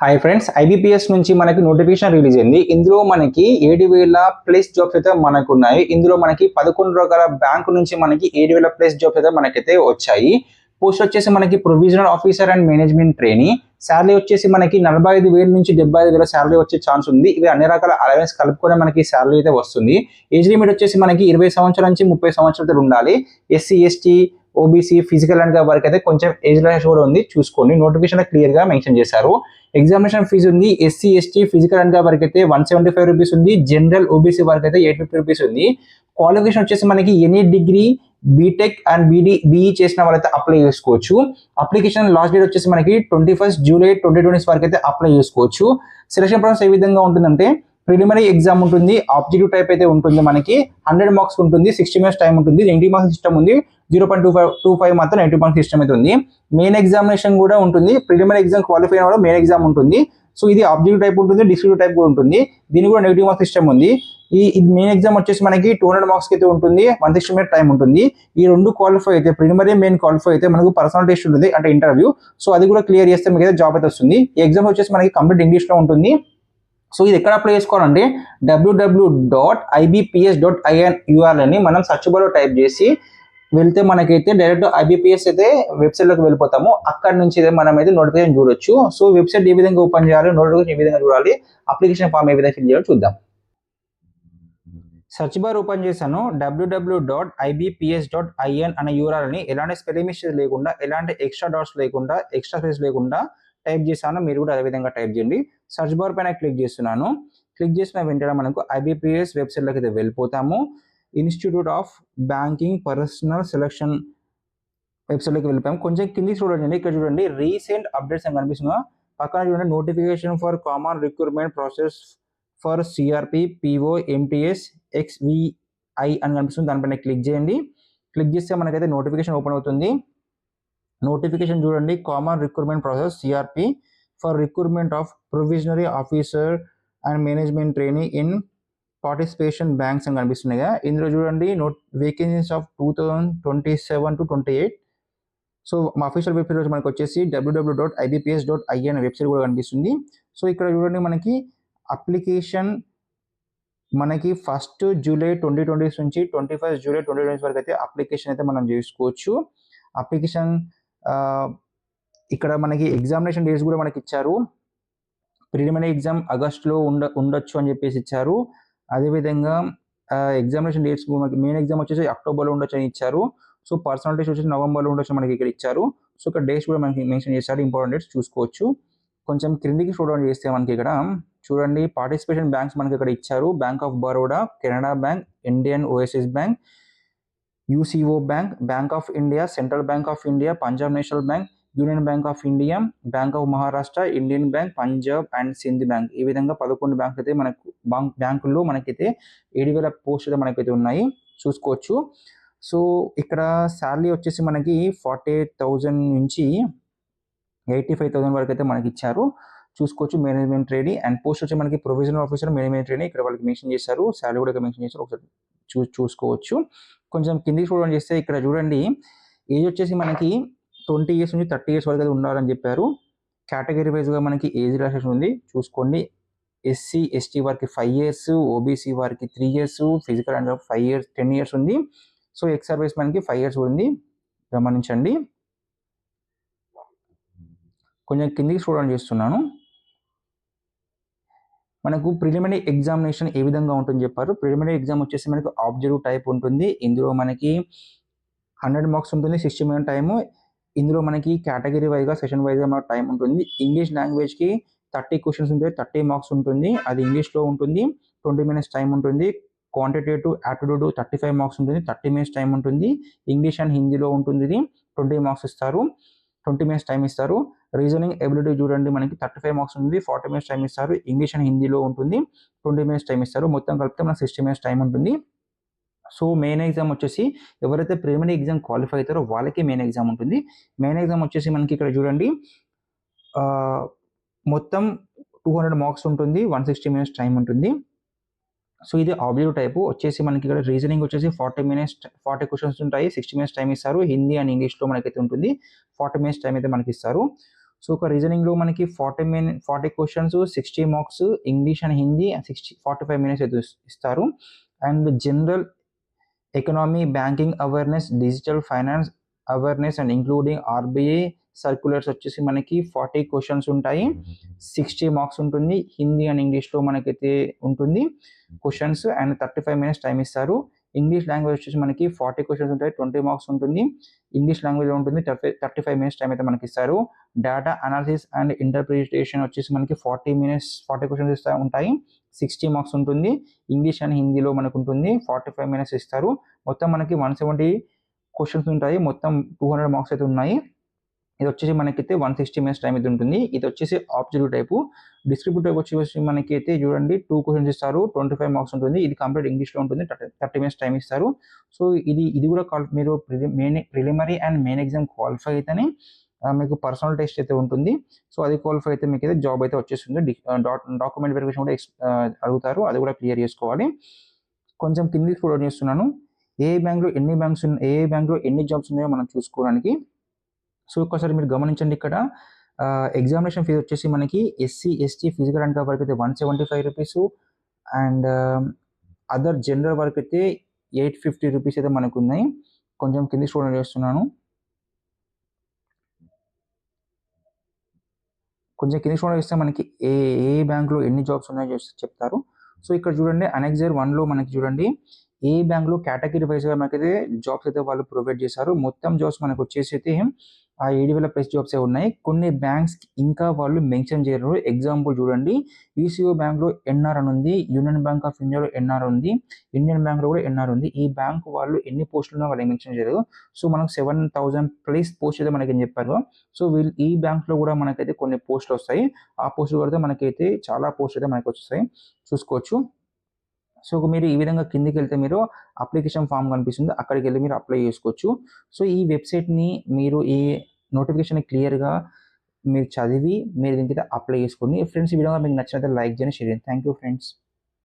Hi friends, IBPS నుంచి మనకి notification release అయింది. ఇందులో మనకి 7,000 ప్లస్ జాబ్స్ అయితే మనకు ఉన్నాయి. ఇందులో మనకి 11 రకాల బ్యాంకు నుంచి మనకి 7,000 ప్లస్ జాబ్స్ అయితే మనకైతే వచ్చాయి. పోస్ట్ వచ్చేసి మనకి provisional officer and management trainee. Salary వచ్చేసి మనకి 45,000 నుంచి 75,000 శాలరీ వచ్చే ఛాన్స్ ఉంది. ఇవి అన్ని రకాల అలవెన్స్ కలుపుకొని మనకి శాలరీ అయితే వస్తుంది. ఏజ్ లిమిట్ వచ్చేసి మనకి 20 సంవత్సరాల నుంచి 30 సంవత్సరాలు ఉండాలి. SC, ST, OBC, physical and వరకు అయితే కొంచెం ఏజ్ లిమిట్ కూడా ఉంది, చూసుకోండి. నోటిఫికేషన్ క్లియర్ గా మెన్షన్ చేశారు. ఎగ్జామినేషన్ ఫీజు ఉంది. ఎస్సీ, ఎస్టీ, ఫిజికల్ అండ్ వరకు అయితే 175 రూపీస్ ఉంది. జనరల్, ఓబీసీ వరకు అయితే 850 రూపీస్ ఉంది. క్వాలిఫికేషన్ వచ్చేసి మనకి any degree, BTech and BE చేసిన వాళ్ళైతే అప్లై చేసుకోవచ్చు. అప్లికేషన్ లాస్ట్ డేట్ వచ్చేసి మనకి 21 జూలై 2020 వరకు అయితే అప్లై చేసుకోవచ్చు. సెలక్షన్ ప్రాసెస్ ఏ విధంగా ఉంటుందంటే, ప్రిలిమినరీ ఎగ్జామ్ ఉంటుంది, ఆబ్జెక్టివ్ టైప్ అయితే ఉంటుంది. మనకి 100 మార్క్స్ ఉంటుంది, 60 మినిట్స్ టైం ఉంటుంది, 90 మార్క్స్ సిస్టమ్ ఉంది, 0.25 మాత్రం 90 మార్క్స్ సిస్టమ్ అయితే ఉంది. మెయిన్ ఎగ్జామినేషన్ కూడా ఉంటుంది. ప్రిలిమినరీ ఎగ్జామ్ క్వాలిఫై అయిన మెయిన్ ఎగ్జామ్ ఉంటుంది. సో ఇది ఆబ్జెక్టివ్ టైప్ ఉంటుంది, డిస్క్రిప్టివ్ టైప్ కూడా ఉంటుంది. దీని కూడా 90 మార్క్స్ సిస్టమ్ ఉంది. ఈ మెయిన్ ఎగ్జామ్ వచ్చేసి మనకి 200 మార్క్స్ అయితే ఉంటుంది, 160 మినిట్ టైం ఉంటుంది. ఈ రెండు క్వాలిఫై అయితే, ప్రిలిమినరీ మెయిన్ క్వాలిఫై అయితే మనకు పర్సనల్ టెస్ట్ ఉంటుంది, అంటే ఇంటర్వ్యూ. సో అది కూడా క్లియర్ చేస్తే మీకు అయితే జాబ్ అయితే వస్తుంది. ఈ ఎగ్జామ్ వచ్చేసి మనకి కంప్లీట్ ఇంగ్లీష్ లో ఉంటుంది. సో ఇది ఎక్కడ అప్లై చేసుకోవాలంటే www.ibps.in URL అని మనం సర్చ్ బార్లో టైప్ చేసి వెళ్తే మనకైతే డైరెక్ట్ ఐబీపీఎస్ అయితే వెబ్సైట్ లోకి వెళ్ళిపోతాము. అక్కడ నుంచి మనం అయితే నోటిఫికేషన్ చూడొచ్చు. సో వెబ్సైట్ ఏ విధంగా ఓపెన్ చేయాలి, నోటిఫికేషన్ ఏ విధంగా చూడాలి, అప్లికేషన్ ఫామ్ ఏ విధంగా ఫిల్ చేయాలో చూద్దాం. సర్చ్ బార్ ఓపెన్ చేశాను. www.ibps.in అనే URL అని ఎలాంటి స్పెల్లింగ్ మిస్టేక్స్ లేకుండా, ఎలాంటి ఎక్స్ట్రా డాట్స్ లేకుండా, ఎక్స్ట్రా స్పేస్ లేకుండా టైప్ చేశాను. మీరు కూడా అదే విధంగా టైప్ చేయండి. సర్చ్ బార్ పైన క్లిక్ చేస్తున్నాను. క్లిక్ చేసిన వెంటనే మనకు ఐబీపీఎస్ వెబ్సైట్ లోకి అయితే వెళ్ళిపోతాము. Institute of banking personal selection website లోకి వెళ్ళిపోయాము. కొంచెం కిందికి చూడండి, ఇక్కడ చూడండి రీసెంట్ అప్డేట్స్ అని కనిపిస్తుందా, పక్కన చూడండి notification for common recruitment process for CRP, PO, MTS, X V I అని కనిపిస్తుంది. దానిపైన క్లిక్ చేయండి. క్లిక్ చేస్తే మనకైతే నోటిఫికేషన్ ఓపెన్ అవుతుంది. నోటిఫికేషన్ చూడండి, common recruitment process CRP for recruitment of provisionary officer and management trainee in participation banks అని కనిపిస్తున్నాయి కదా. ఇందులో చూడండి వేకెన్సీస్ ఆఫ్ 2027 to 28. సో మా అఫీషియల్ వెబ్సైట్ మనకి వచ్చేసి www.ibps.in వెబ్సైట్ కూడా కనిపిస్తుంది. సో ఇక్కడ చూడండి మనకి అప్లికేషన్ మనకి 1 జూలై 2020 నుంచి 21 జూలై 2020 వరకు అయితే అప్లికేషన్ అయితే మనం చేసుకోవచ్చు. అప్లికేషన్ ఇక్కడ మనకి ఎగ్జామినేషన్ డేట్స్ కూడా మనకి ఇచ్చారు. ప్రిలిమినరీ ఎగ్జామ్ ఆగస్టులో ఉండొచ్చు అని చెప్పేసి ఇచ్చారు. అదేవిధంగా ఎగ్జామినేషన్ డేట్స్ మెయిన్ ఎగ్జామ్ వచ్చేసి అక్టోబర్లో ఉండొచ్చు అని ఇచ్చారు. సో పర్సనల్ టెస్ట్ వచ్చేసి నవంబర్లో ఉండొచ్చు మనకి ఇక్కడ ఇచ్చారు. సో ఇక్కడ డేట్స్ కూడా మనకి మెన్షన్ చేశారు, ఇంపార్టెంట్ డేట్స్ చూసుకోవచ్చు. కొంచెం క్రిందికి చూడడం చేస్తే మనకి ఇక్కడ చూడండి పార్టిసిపేషన్ బ్యాంక్స్ మనకి ఇక్కడ ఇచ్చారు. Bank of Baroda, Canada bank, Indian overseas bank, UCO bank, bank of India, central bank of India, Punjab national bank, union bank of India, bank of Maharashtra, Indian bank, Punjab and Sindh bank. ఈ విధంగా 11 బ్యాంకులు అయితే మనకు బ్యాంకుల్లో మనకైతే 7,000 పోస్ట్ అయితే మనకైతే ఉన్నాయి, చూసుకోవచ్చు. సో ఇక్కడ శాలరీ వచ్చేసి మనకి 48,000 నుంచి 85,000 వరకు అయితే మనకి ఇచ్చారు, చూసుకోవచ్చు. మేనేజ్మెంట్ ట్రైనీ అండ్ పోస్ట్ వచ్చి మనకి ప్రొవిజనల్ ఆఫీసర్ మేనేజ్మెంట్ ట్రైనీ ఇక్కడ వాళ్ళకి మెన్షన్ చేశారు. శాలరీ కూడా మెన్షన్ చేశారు, ఒకసారి చూసుకోవచ్చు. కొంచెం కిందికి చూడడం చేస్తే ఇక్కడ చూడండి ఏజ్ వచ్చేసి మనకి 20 years నుంచి 30 years వరకు అయితే ఉండాలని చెప్పారు. కేటగిరీ వైజ్గా మనకి ఏజ్ రిలాక్సేషన్ ఉంది, చూసుకోండి. ఎస్సీ, ఎస్టీ వారికి 5 years, ఓబీసీ వారికి 3 years, physical and 5 years, 10 years ఉంది. సో ఎక్స్ సర్వీస్ మనకి 5 years ఉంది, గమనించండి. కొంచెం కిందికి చూడడం చేస్తున్నాను. మనకు ప్రిలిమినరీ ఎగ్జామినేషన్ ఏ విధంగా ఉంటుందని చెప్పారు. ప్రిలిమినరీ ఎగ్జామ్ వచ్చేసి మనకు ఆబ్జెక్టివ్ టైప్ ఉంటుంది. ఇందులో మనకి 100 మార్క్స్ ఉంటుంది, 60 minute టైము. ఇందులో మనకి కేటగిరీ వైజ్గా, సెషన్ వైజ్గా మనకు టైం ఉంటుంది. ఇంగ్లీష్ లాంగ్వేజ్కి 30 questions ఉంటాయి, 30 marks ఉంటుంది, అది ఇంగ్లీష్లో ఉంటుంది, 20 minutes టైం ఉంటుంది. క్వాంటిటేటివ్ యాప్టిట్యూడ్ 35 marks ఉంటుంది, 30 minutes టైం ఉంటుంది. ఇంగ్లీష్ అండ్ హిందీలో ఉంటుంది, 20 marks ఇస్తారు, 20 minutes టైం ఇస్తారు. రీజనింగ్ ఎబిలిటీ చూడండి మనకి 35 marks ఉంటుంది, 40 minutes టైం ఇస్తారు. ఇంగ్లీష్ అండ్ హిందీలో ఉంటుంది, 20 minutes టైం ఇస్తారు. మొత్తం కలిపితే మనకు 60 minutes టైం ఉంటుంది. సో మెయిన్ ఎగ్జామ్ వచ్చేసి ఎవరైతే ప్రిలిమినరీ ఎగ్జామ్ క్వాలిఫై అవుతారో వాళ్ళకి మెయిన్ ఎగ్జామ్ ఉంటుంది. మెయిన్ ఎగ్జామ్ వచ్చేసి మనకి ఇక్కడ చూడండి మొత్తం 200 marks ఉంటుంది, 160 minutes టైం ఉంటుంది. సో ఇది ఆబ్జెక్టివ్ టైపు వచ్చేసి మనకి ఇక్కడ రీజనింగ్ వచ్చేసి 40 questions ఉంటాయి, 60 minutes టైం ఇస్తారు. హిందీ అండ్ ఇంగ్లీష్లో మనకైతే ఉంటుంది, 40 minutes టైం అయితే మనకి ఇస్తారు. సో ఒక రీజనింగ్లో మనకి 40 questions, 60 marks, English and Hindi 45 minutes అయితే ఇస్తారు. And general economy, banking awareness, digital finance awareness and including RBI circulars వచ్చేసి మనకి 40 క్వశ్చన్స్ ఉంటాయి, 60 మార్క్స్ ఉంటుంది. హిందీ అండ్ ఇంగ్లీష్లో మనకైతే ఉంటుంది క్వశ్చన్స్ అండ్ 35 మినిట్స్ టైం ఇస్తారు. ఇంగ్లీష్ లాంగ్వేజ్ వచ్చేసి మనకి 40 క్వశ్చన్స్ ఉంటాయి, 20 మార్క్స్ ఉంటుంది. ఇంగ్లీష్ లాంగ్వేజ్లో ఉంటుంది, 35 మినిట్స్ టైం అయితే మనకి ఇస్తారు. డేటా అనాలిసిస్ అండ్ ఇంటర్ప్రిటేషన్ వచ్చేసి మనకి 40 క్వశ్చన్స్ ఉంటాయి, 60 మార్క్స్ ఉంటుంది. ఇంగ్లీష్ అండ్ హిందీలో మనకు ఉంటుంది, 45 మినిట్స్ ఇస్తారు. మొత్తం మనకి 170 క్వశ్చన్స్ ఉంటాయి, మొత్తం 200 మార్క్స్ అయితే ఉన్నాయి. ఇది వచ్చేసి మనకైతే 160 మినిట్స్ టైం అయితే ఉంటుంది. ఇది వచ్చేసి ఆబ్జెక్టివ్ టైపు. డిస్క్రిప్టివ్ టైప్ వచ్చేసి మనకైతే చూడండి 2 క్వశ్చన్స్ ఇస్తారు, 25 మార్క్స్ ఉంటుంది. ఇది కంప్లీట్ ఇంగ్లీష్లో ఉంటుంది, 30 మినిట్స్ టైం ఇస్తారు. సో ఇది కూడా మీరు preliminary and main exam qualify అయితేనే మీకు పర్సనల్ టెస్ట్ అయితే ఉంటుంది. సో అది క్వాలిఫై అయితే మీకు అయితే జాబ్ అయితే వచ్చేస్తుంది. డాక్యుమెంట్ వెరిఫికేషన్ కూడా అడుగుతారు, అది కూడా క్లియర్ చేసుకోవాలి. కొంచెం కిందికి ఫోర్వర్డ్ చేస్తున్నాను. ఏ బ్యాంక్లో ఎన్ని జాబ్స్ ఉన్నాయో మనం చూసుకోవడానికి. సో ఒక్కసారి మీరు గమనించండి, ఇక్కడ ఎగ్జామినేషన్ ఫీజు వచ్చేసి మనకి ఎస్సీ, ఎస్టీ, ఫిజికల్ అండ్ వరకు అయితే 175 రూపీస్ అండ్ అదర్ జనరల్ వరకు అయితే 850 రూపీస్ అయితే మనకు ఉన్నాయి. కొంచెం కింది స్టూడెంట్ చేస్తున్నాను. కొంచెం కింది స్టూడెంట్ చేస్తే మనకి ఏ బ్యాంక్లో ఎన్ని జాబ్స్ ఉన్నాయో చెప్తారు. సో ఇక్కడ చూడండి అనెక్సర్ 1లో మనకి చూడండి ఏ బ్యాంక్లో కేటగిరీ వైజ్గా మనకైతే జాబ్స్ అయితే వాళ్ళు ప్రొవైడ్ చేశారు. మొత్తం జాబ్స్ మనకు వచ్చేసి అయితే ఆ 7,000+ జాబ్సే ఉన్నాయి. కొన్ని బ్యాంక్స్ ఇంకా వాళ్ళు మెన్షన్ చేయరు. ఎగ్జాంపుల్ చూడండి, యూసీఓ బ్యాంక్లో ఎన్ఆర్ అని ఉంది, యూనియన్ బ్యాంక్ ఆఫ్ ఇండియాలో ఎన్ఆర్ ఉంది, ఇండియన్ బ్యాంక్లో కూడా ఎన్ఆర్ ఉంది. ఈ బ్యాంక్ వాళ్ళు ఎన్ని పోస్టులు వాళ్ళు మెన్షన్ చేయలేదు. సో మనకు 7,000+ పోస్ట్ అయితే మనకి ఏం చెప్పారు. సో ఈ బ్యాంక్లో కూడా మనకైతే కొన్ని పోస్టులు వస్తాయి. ఆ పోస్టులు పడితే మనకైతే చాలా పోస్టులు అయితే మనకు వస్తాయి, చూసుకోవచ్చు. సో మీరు ఈ విధంగా కిందికి వెళ్తే మీరు అప్లికేషన్ ఫామ్ కనిపిస్తుంది, అక్కడికి వెళ్ళి మీరు అప్లై చేసుకోవచ్చు. సో ఈ వెబ్సైట్ని మీరు ఈ నోటిఫికేషన్ క్లియర్గా మీరు చదివి మీరు దీనికి అప్లై చేసుకోండి. ఫ్రెండ్స్ ఈ విధంగా మీకు నచ్చినట్లయితే లైక్ చేయండి, షేర్ చేయండి. Thank you friends.